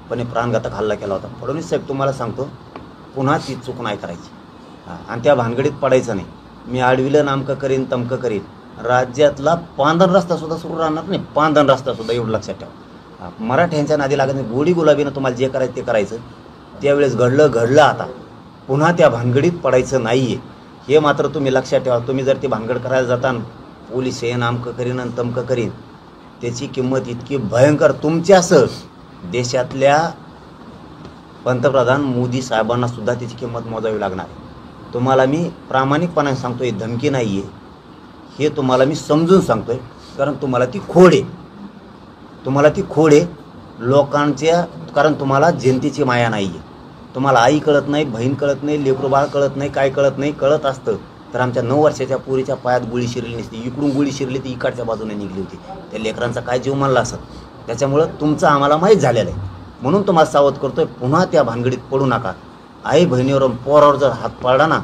पण प्राणघातक हल्ला केला होता. फडणवीस साहेब तुम्हाला सांगतो, पुन्हा ती चूक नाही करायची आणि त्या भानगडीत पडायचं नाही. मी आडविलं नामकं करीन तमकं करीन, राज्यातला पांधन रस्ता सुद्धा सुरू राहणार नाही, पांधन रस्ता सुद्धा, एवढं लक्षात ठेवा. मराठ्यांच्या नादी लागत नाही, गोडी गुलाबीनं तुम्हाला जे करायचं ते करायचं. त्यावेळेस घडलं आता, पुन्हा त्या भानगडीत पडायचं नाही आहे, हे मात्र तुम्ही लक्षात ठेवा. तुम्ही जर ती भानगड करायला जाताना पोलीस हे नामकं करीन आणि तमकं करीन, त्याची किंमत इतकी भयंकर तुमच्यासह देशातल्या पंतप्रधान मोदी साहेबांना सुद्धा त्याची किंमत मोजावी लागणार. तुम्हाला मी प्रामाणिकपणाने सांगतोय, धमकी नाही आहे, हे तुम्हाला मी समजून सांगतोय, कारण तुम्हाला ती खोड आहे लोकांच्या, कारण तुम्हाला जनतेची माया नाही आहे. तुम्हाला आई कळत नाही, बहीण कळत नाही, लेकरू बाळ कळत नाही, काय कळत नाही. कळत असतं तर आमच्या 9 वर्षाच्या पोरीच्या पायात गोळी शिरली नसती, इकडून गोळी शिरली ती इकडच्या बाजूने निघली होती. त्या लेकरांचा काय जीव मानला असत. त्याच्यामुळं तुमचं आम्हाला माहीत झालेलं आहे, म्हणून तुम्हाला सावध करतोय, पुन्हा त्या भानगडीत पडू नका. आई बहिणीवर पोरावर जर हात पाडला ना,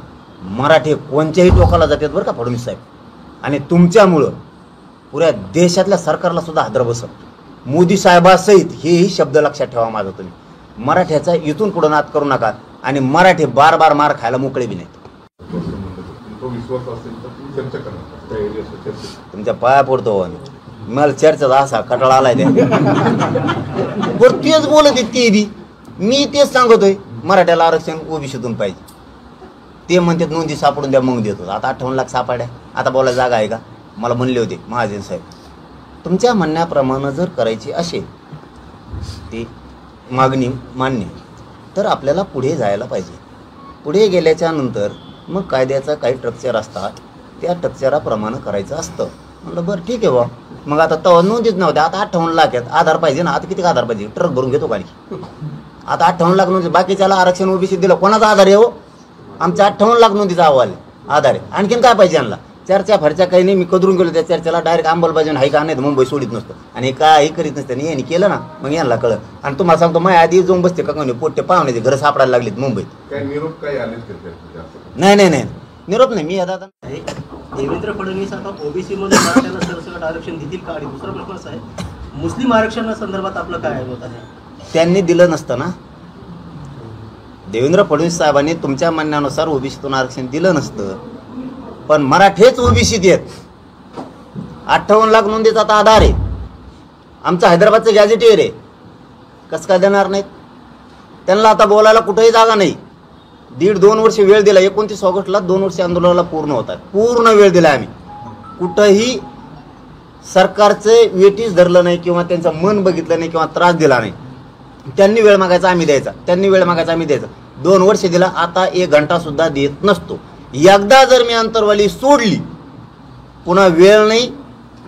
मराठी कोणत्याही टोकाला जातात बरं का फडणवीस साहेब. आणि तुमच्यामुळं पुऱ्या देशातल्या सरकारला सुद्धा हादर बसत. मोदी साहेबासहित हेही शब्द लक्षात ठेवा माझा तुम्ही. मराठ्याचा इथून पुढे नाद करू नका आणि मराठी बार मार खायला मोकळे बी नाहीत. तुमच्या पाया पडतो, मला चर्चेचा असा कटाळा आलाय त्या तेच बोलत आहेत ते बी. मी तेच सांगतोय, मराठ्याला आरक्षण ओबीसीतून पाहिजे. ते म्हणतात नोंदी सापडून द्या, मग देतो. आता 58 लाख सापड्या, आता बोलायला जागा आहे का? मला म्हणले होते महाजन साहेब, तुमच्या म्हणण्याप्रमाणे जर करायची असेल ती मागणी मान्य, तर आपल्याला पुढे जायला पाहिजे. पुढे गेल्याच्या नंतर मग कायद्याचा काही स्ट्रक्चर असतात, त्या स्ट्रक्चराप्रमाणे करायचं असतं. म्हणलं बरं ठीक आहे बा. मग आता तेव्हा नोंदीच नव्हत्या, आता 58 लाख आहेत. आधार पाहिजे ना, आता किती आधार पाहिजे? ट्रक भरून घेतो गाडी. आता 58 लाख नोंदी, बाकीच्याला आरक्षण ओबीसी दिलं, कोणाचा आधार आहे हो? आमचा 58 लाख नोंदीचा अहवाल आधार आहे. आणखीन काय पाहिजे यांना? चर्चा फरच्या काही नाही. मी कदरून गेलो त्या चर्चेला, डायरेक्ट अंमलबजावणी आहे का नाही मुंबई सोडित नसतं आणि काही करीत नसतं. आणि यांनी केलं ना, मग यांना कळलं. आणि तुम्हाला सांगतो, मग आधी जाऊन बसते का कोणी पोट्टे पाहुण्याचे घर सापडायला लागलीत मुंबईत. नाही निरोप नाही. मी आता देवेंद्र फडणवीस आता ओबीसी मध्ये मराठ्यांना सरसकट आरक्षण देतील का? आणि दुसरा प्रश्न असा आहे, मुस्लिम आरक्षणासंदर्भात आपलं काय मत आहे? त्यांनी दिलं नसतं ना. देवेंद्र फडणवीस साहेबांनी तुमच्या म्हणण्यानुसार ओबीसीतून आरक्षण दिलं नसतं, पण मराठेच ओबीसीत आहेत. 58 लाख नोंदीचा आता आधार आहे. आमचं हैदराबादचं गॅझेटियर आहे, कसं काय देणार नाहीत? त्यांना आता बोलायला कुठेही जागा नाही. 1.5-2 वर्ष वेळ दिला. 29 ऑगस्टला 2 वर्ष आंदोलनाला पूर्ण होतात. पूर्ण वेळ दिला आम्ही. कुठंही सरकारचं वेटीस धरलं नाही किंवा त्यांचं मन बघितलं नाही किंवा त्रास दिला नाही. त्यांनी वेळ मागायचा आम्ही द्यायचा, 2 वर्ष दिला. आता 1 घंटा सुद्धा देत नसतो. एकदा जर मी अंतरवाली सोडली, पुन्हा वेळ नाही,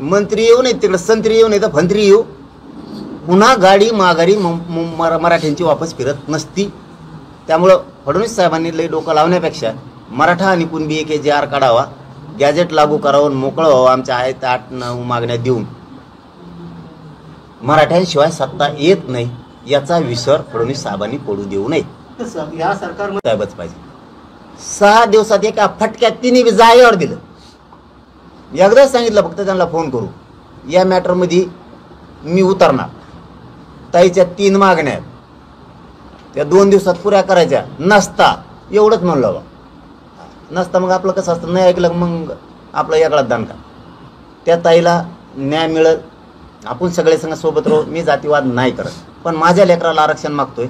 मंत्री येऊ नाही, तिकडे संत्री येऊ नाही तर फंत्री येऊ, पुन्हा गाडी माघारी मराठ्यांची वापस फिरत नसती. त्यामुळं फडणवीस साहेबांनी लई डोकं लावण्यापेक्षा मराठा आणि कुणबी AKJR काढावा, गॅजेट लागू करावं, मोकळं व्हावं. आमच्या आहेत 8-9 मागण्या देऊन मराठ्यांशिवाय सत्ता येत नाही याचा विसर फडणवीस साहेबांनी पडू देऊ नये. या सरकारमध्ये साहेबच पाहिजे. 6 दिवसात एका फटक्यात तिन्ही जागेवर दिलं. एकदाच सांगितलं फक्त त्यांना फोन करू, या मॅटरमध्ये मी उतरणार. ताईच्या 3 मागण्या आहेत, त्या 2 दिवसात पुऱ्या करायच्या. नसता एवढंच म्हणलं बा. नसता मग आपलं कसं असतं, नाही ऐकलं मग आपलं याकडात दानका. त्या ताईला न्याय मिळत, आपण सगळे संघ सोबत राहू. मी जातीवाद नाही करत, पण माझ्या लेकराला आरक्षण मागतोय.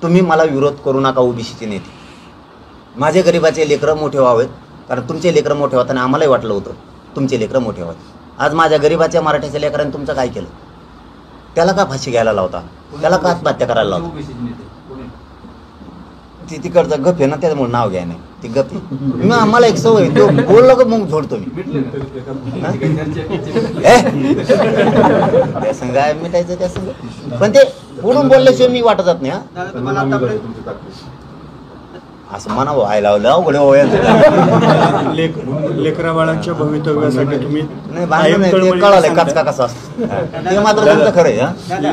तुम्ही मला विरोध करू नका. ओबीसीचे नेते, माझे गरिबाचे लेकरं मोठे व्हावेत, कारण तुमचे लेकरं मोठे होताना आम्हालाही वाटलं होतं तुमचे लेकरं मोठे व्हावेत. आज माझ्या गरिबाच्या मराठ्याच्या लेकरांनी तुमचं काय केलं? त्याला का फाशी घ्यायला लावता? त्याला का आत्महत्या करायला लावता? ती तिकडचं गप आहे ना, त्याच्यामुळे नाव घ्या नाही. ती गप आहे. मला एक सवय, तो बोललो का मग झोडतो मी. त्या संघ आहे मिटायचं त्या संघ, पण ते पुढून बोलल्याशिवाय मी वाटत जात नाही. असं म्हणा व्हायला लावलं. लेकरा बाळांच्या भवितव्यासाठी तुम्ही नाही, कळालंय कचका कसा असतो ते मात्र तुमचं खरं आहे.